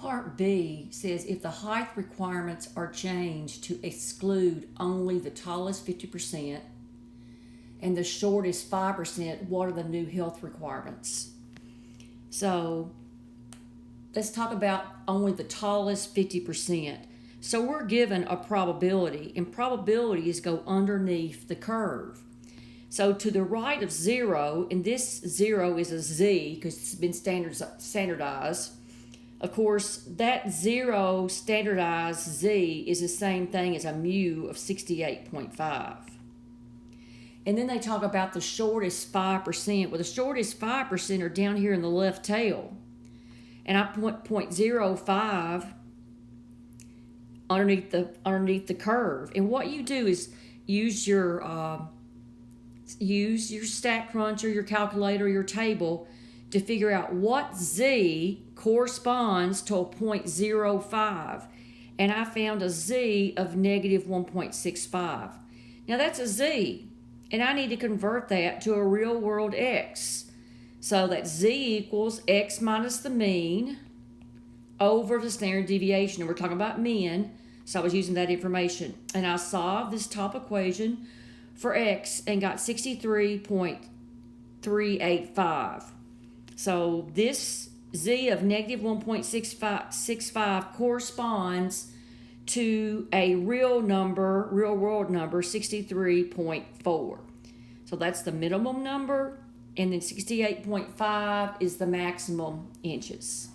part B says if the height requirements are changed to exclude only the tallest 50% and the shortest 5%, what are the new health requirements? So let's talk about only the tallest 50%. So we're given a probability, and probabilities go underneath the curve. So to the right of 0, and this 0 is a z because it's been standardized. Of course, that 0 standardized z is the same thing as a mu of 68.5. And then they talk about the shortest 5%. Well, the shortest 5% are down here in the left tail. And I put 0.05 underneath the curve. And what you do is use your Stack Crunch or your calculator or your table to figure out what z corresponds to a 0.05. And I found a z of negative 1.65. Now that's a z. And I need to convert that to a real world x. So that z equals x minus the mean over the standard deviation. And we're talking about mean, so I was using that information. And I solved this top equation for x and got 63.385. So this z of negative 1.65 corresponds to a real world number, 63.4. So that's the minimum number, and then 68.5 is the maximum inches.